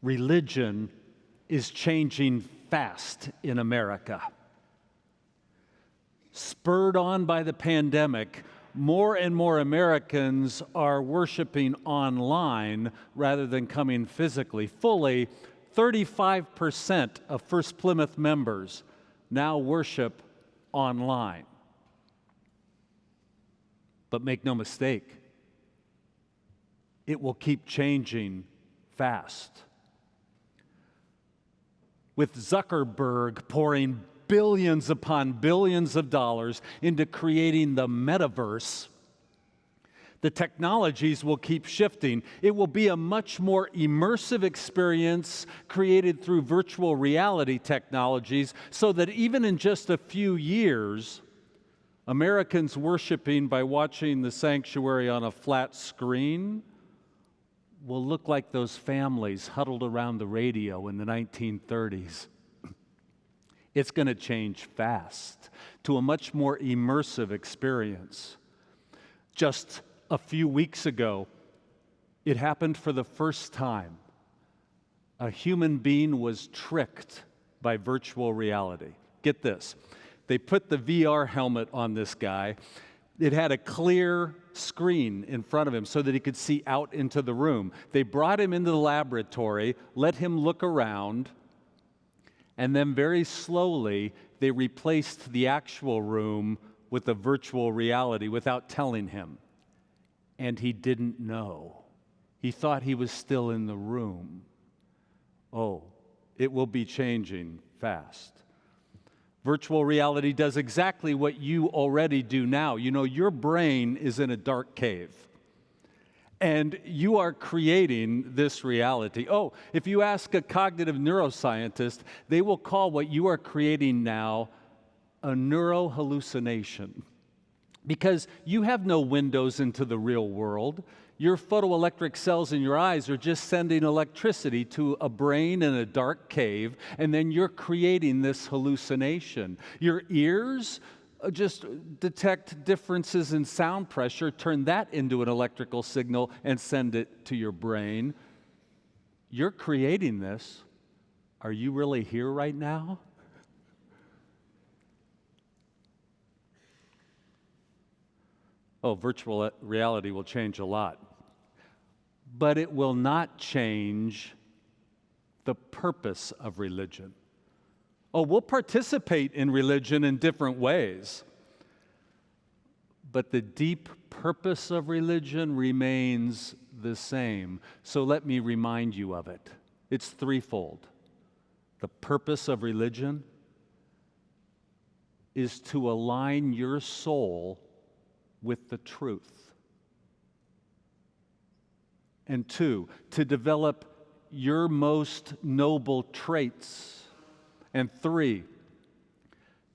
Religion is changing fast in America. Spurred on by the pandemic, more and more Americans are worshiping online rather than coming physically. Fully 35% of First-Plymouth members now worship online. But make no mistake, it will keep changing fast. With Zuckerberg pouring billions upon billions of dollars into creating the metaverse, the technologies will keep shifting. It will be a much more immersive experience created through virtual reality technologies, so that even in just a few years, Americans worshiping by watching the sanctuary on a flat screen will look like those families huddled around the radio in the 1930s. It's going to change fast to a much more immersive experience. Just a few weeks ago, it happened for the first time. A human being was tricked by virtual reality. Get this. They put the VR helmet on this guy. It had a clear screen in front of him so that he could see out into the room. They brought him into the laboratory, let him look around, and then very slowly they replaced the actual room with a virtual reality without telling him. And he didn't know. He thought he was still in the room. Oh, it will be changing fast. Virtual reality does exactly what you already do now. You know, your brain is in a dark cave, and you are creating this reality. Oh, if you ask a cognitive neuroscientist, they will call what you are creating now a neurohallucination, because you have no windows into the real world. Your photoelectric cells in your eyes are just sending electricity to a brain in a dark cave, and then you're creating this hallucination. Your ears just detect differences in sound pressure, turn that into an electrical signal, and send it to your brain. You're creating this. Are you really here right now? Oh, virtual reality will change a lot. But it will not change the purpose of religion. Oh, we'll participate in religion in different ways. But the deep purpose of religion remains the same. So let me remind you of it. It's threefold. The purpose of religion is to align your soul with the truth. And two, to develop your most noble traits. And three,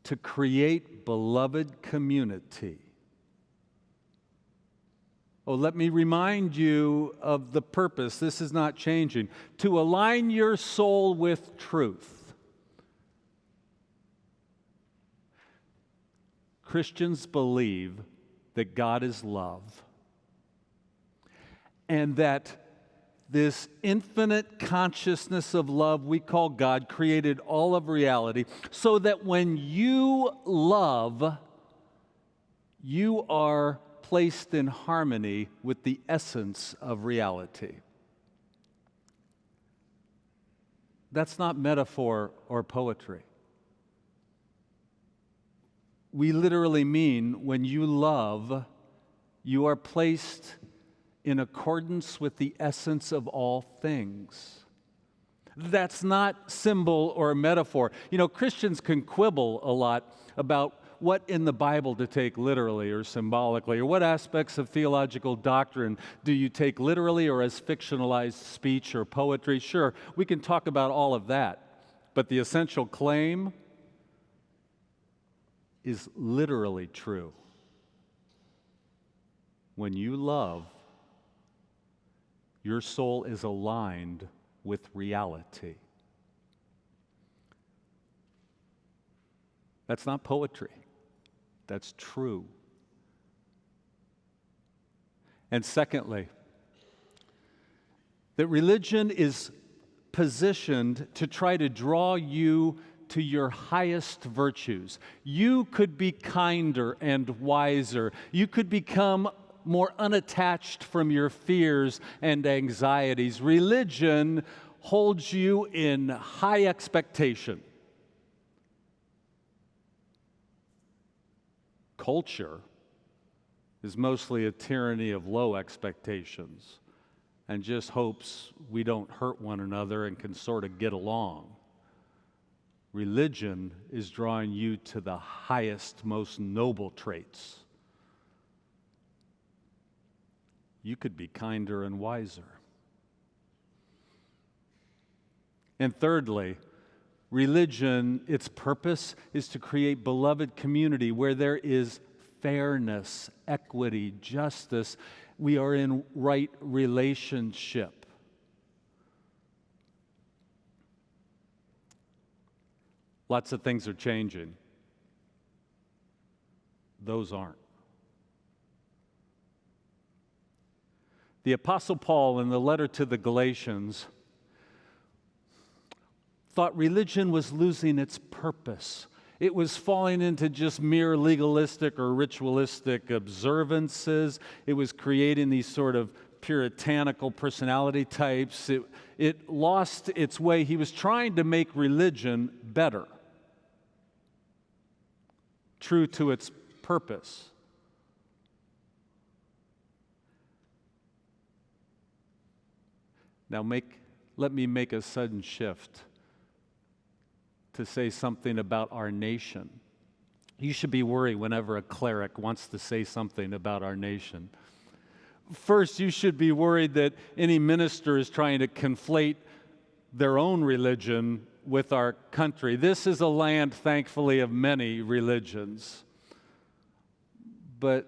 to create beloved community. Oh, let me remind you of the purpose. This is not changing. To align your soul with truth. Christians believe that God is love, and that this infinite consciousness of love we call God created all of reality, so that when you love, you are placed in harmony with the essence of reality. That's not metaphor or poetry. We literally mean when you love, you are placed in accordance with the essence of all things. That's not symbol or metaphor. You know, Christians can quibble a lot about what in the Bible to take literally or symbolically, or what aspects of theological doctrine do you take literally or as fictionalized speech or poetry. Sure, we can talk about all of that, but the essential claim is literally true. When you love, your soul is aligned with reality. That's not poetry. That's true. And secondly, that religion is positioned to try to draw you to your highest virtues. You could be kinder and wiser. You could become more unattached from your fears and anxieties. Religion holds you in high expectation. Culture is mostly a tyranny of low expectations and just hopes we don't hurt one another and can sort of get along. Religion is drawing you to the highest, most noble traits. You could be kinder and wiser. And thirdly, religion, its purpose is to create beloved community where there is fairness, equity, justice. We are in right relationship. Lots of things are changing. Those aren't. The Apostle Paul, in the letter to the Galatians, thought religion was losing its purpose. It was falling into just mere legalistic or ritualistic observances. It was creating these sort of puritanical personality types. It lost its way. He was trying to make religion better, true to its purpose. Now let me make a sudden shift to say something about our nation. You should be worried whenever a cleric wants to say something about our nation. First, you should be worried that any minister is trying to conflate their own religion with our country. This is a land, thankfully, of many religions. But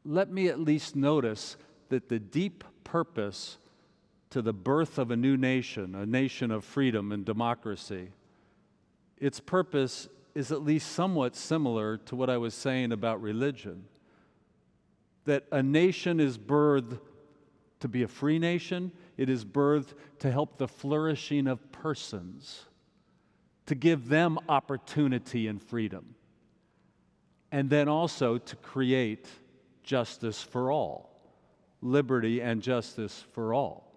let me at least notice that the deep purpose to the birth of a new nation, a nation of freedom and democracy, its purpose is at least somewhat similar to what I was saying about religion. That a nation is birthed to be a free nation, it is birthed to help the flourishing of persons, to give them opportunity and freedom, and then also to create justice for all, liberty and justice for all.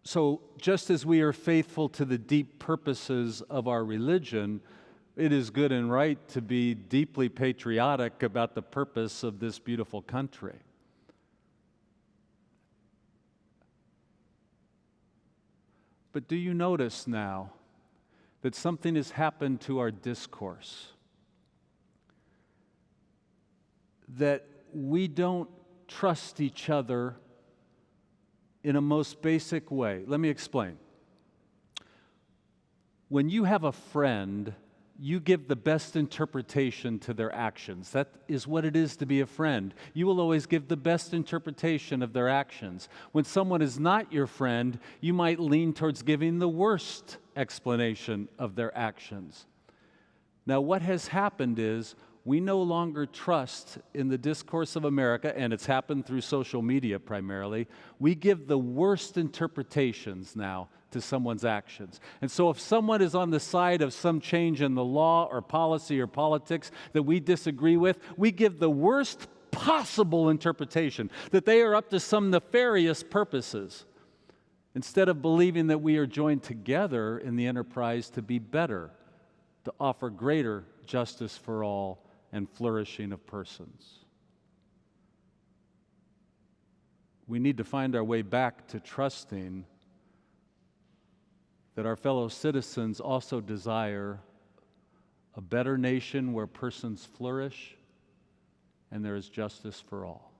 So just as we are faithful to the deep purposes of our religion, it is good and right to be deeply patriotic about the purpose of this beautiful country. But do you notice now that something has happened to our discourse? That we don't trust each other in a most basic way. Let me explain. When you have a friend, you give the best interpretation to their actions. That is what it is to be a friend. You will always give the best interpretation of their actions. When someone is not your friend, you might lean towards giving the worst explanation of their actions. Now, what has happened is we no longer trust in the discourse of America, and it's happened through social media primarily. We give the worst interpretations now to someone's actions. And so if someone is on the side of some change in the law or policy or politics that we disagree with, we give the worst possible interpretation, that they are up to some nefarious purposes, instead of believing that we are joined together in the enterprise to be better, to offer greater justice for all and flourishing of persons. We need to find our way back to trusting that our fellow citizens also desire a better nation where persons flourish and there is justice for all.